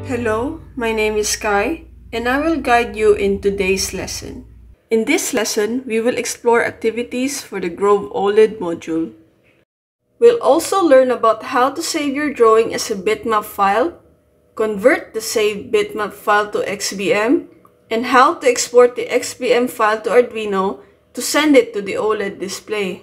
Hello, my name is Sky, and I will guide you in today's lesson. In this lesson, we will explore activities for the Grove OLED module. We'll also learn about how to save your drawing as a bitmap file, convert the saved bitmap file to XBM, and how to export the XBM file to Arduino to send it to the OLED display.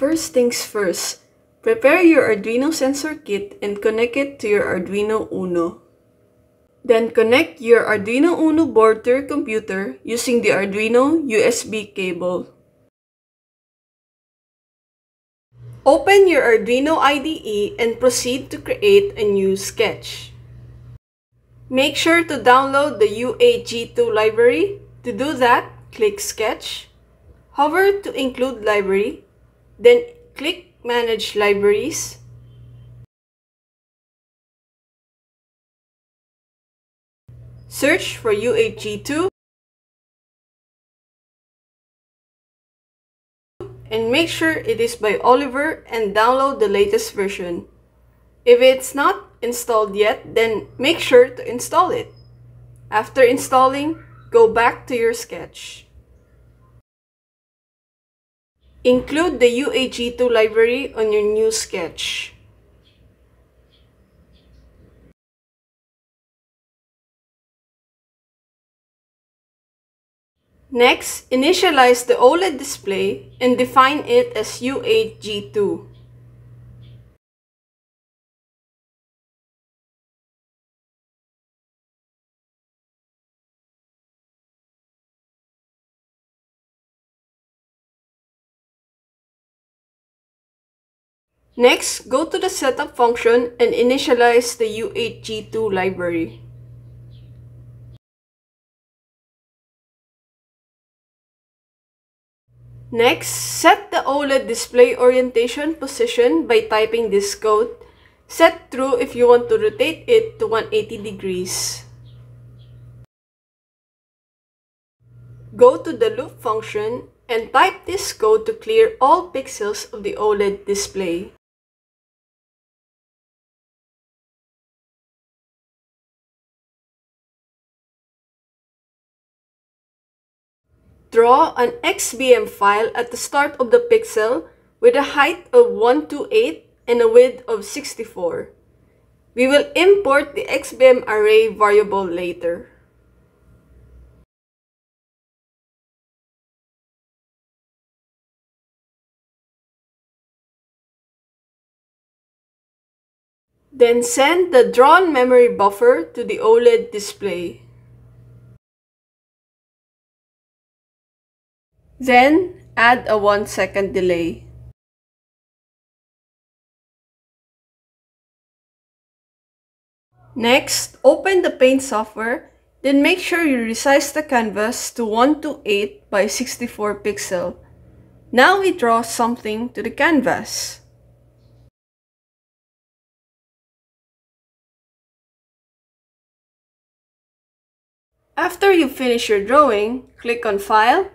First things first, prepare your Arduino Sensor Kit and connect it to your Arduino Uno. Then connect your Arduino Uno board to your computer using the Arduino USB cable. Open your Arduino IDE and proceed to create a new sketch. Make sure to download the UAG2 library. To do that, click Sketch, hover to include library, then click Manage Libraries. Search for UAG2 and make sure it is by Oliver and download the latest version. If it's not installed yet, then make sure to install it. After installing, go back to your sketch. Include the UAG2 library on your new sketch. Next, initialize the OLED display and define it as UAG2. Next, go to the setup function and initialize the UAG2 library. Next, set the OLED display orientation position by typing this code. Set true if you want to rotate it to 180 degrees. Go to the loop function and type this code to clear all pixels of the OLED display. Draw an XBM file at the start of the pixel with a height of 128 and a width of 64. We will import the XBM array variable later. Then send the drawn memory buffer to the OLED display. Then, add a 1-second delay. Next, open the Paint software, then make sure you resize the canvas to 128 by 64 pixel. Now we draw something to the canvas. After you finish your drawing, click on File,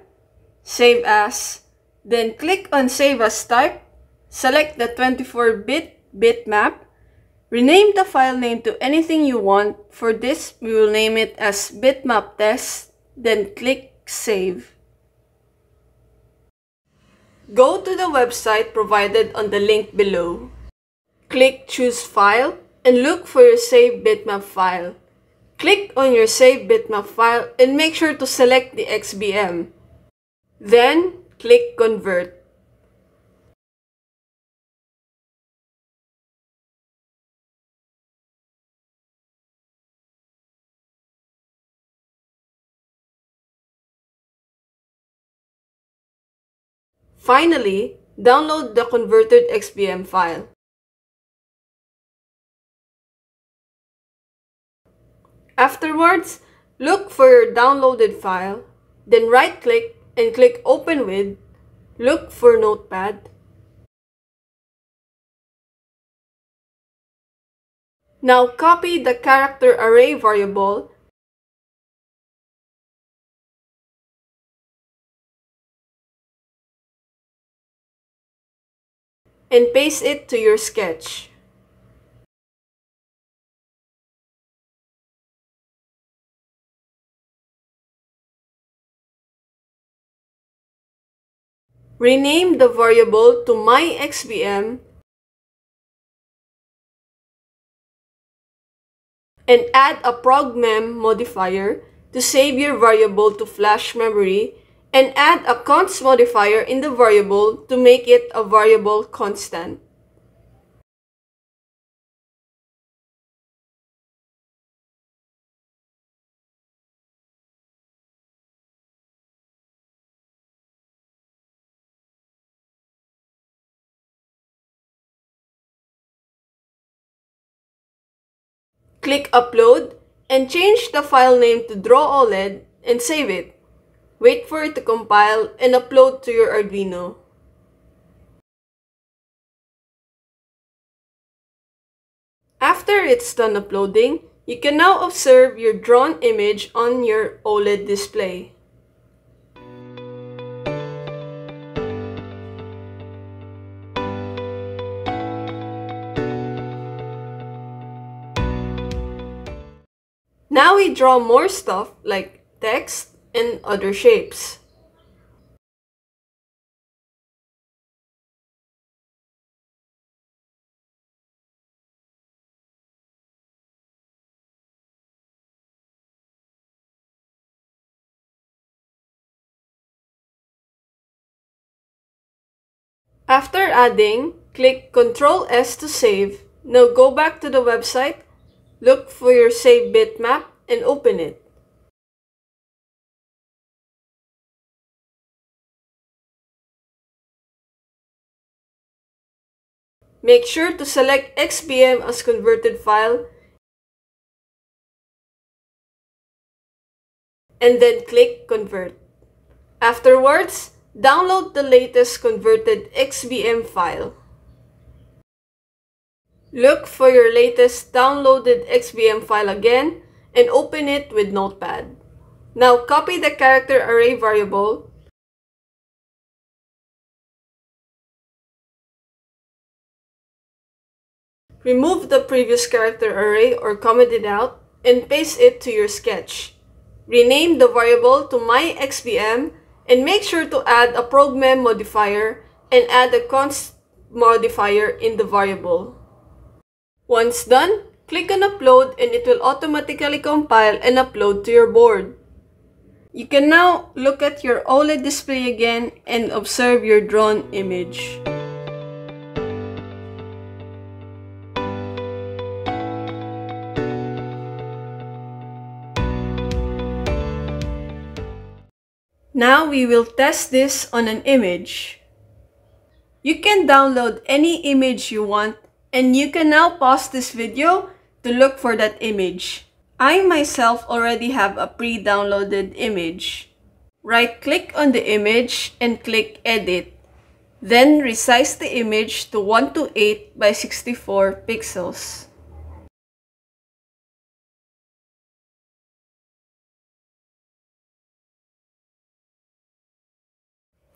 Save As, then click on Save As Type, select the 24-bit bitmap, rename the file name to anything you want. For this, we will name it as bitmap test, then click Save. Go to the website provided on the link below. Click Choose File and look for your saved bitmap file. Click on your saved bitmap file and make sure to select the XBM. Then, click Convert. Finally, download the converted XBM file. Afterwards, look for your downloaded file, then right-click and click Open With, look for Notepad, Now copy the character array variable and paste it to your sketch. Rename the variable to myxbm and add a progmem modifier to save your variable to flash memory, and add a const modifier in the variable to make it a variable constant. Click Upload and change the file name to Draw OLED and save it. Wait for it to compile and upload to your Arduino. After it's done uploading, you can now observe your drawn image on your OLED display. Now we draw more stuff like text and other shapes. After adding, click Ctrl S to save. Now go back to the website, look for your save bitmap and open it. Make sure to select XBM as converted file and then click Convert. Afterwards, download the latest converted XBM file. Look for your latest downloaded XBM file again and open it with Notepad. Now copy the character array variable remove the previous character array or comment it out and paste it to your sketch. Rename the variable to myxbm and make sure to add a progmem modifier and add a const modifier in the variable. Once done, click on Upload and it will automatically compile and upload to your board. You can now look at your OLED display again and observe your drawn image. Now we will test this on an image. You can download any image you want and you can now pause this video to look for that image. I myself already have a pre-downloaded image. Right-click on the image and click Edit. Then resize the image to 128 by 64 pixels.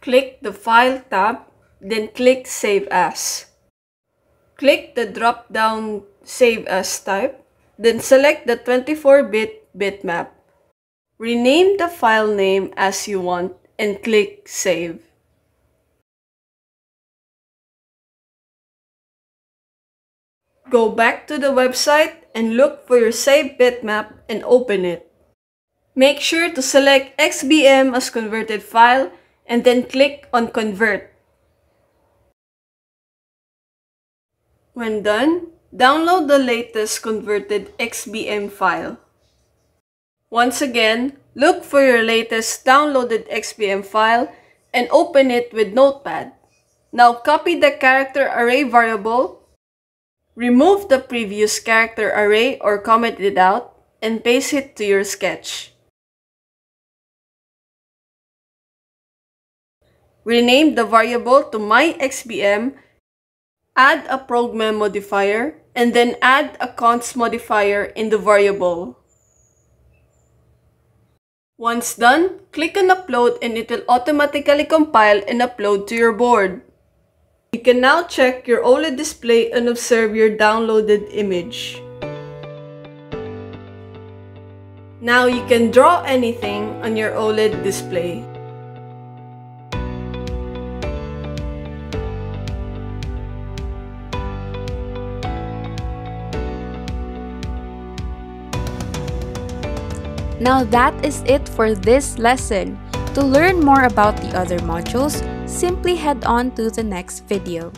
Click the File tab, then click Save As. Click the drop-down Save As type, then select the 24-bit bitmap. Rename the file name as you want and click Save. Go back to the website and look for your saved bitmap and open it. Make sure to select XBM as converted file and then click on Convert. When done, download the latest converted XBM file. Once again, look for your latest downloaded XBM file and open it with Notepad. Now copy the character array variable, remove the previous character array or comment it out, and paste it to your sketch. Rename the variable to myxbm, add a progmem modifier, and then add a const modifier in the variable. Once done, click on upload and it will automatically compile and upload to your board. You can now check your OLED display and observe your downloaded image. Now you can draw anything on your OLED display. Now that is it for this lesson. To learn more about the other modules, simply head on to the next video.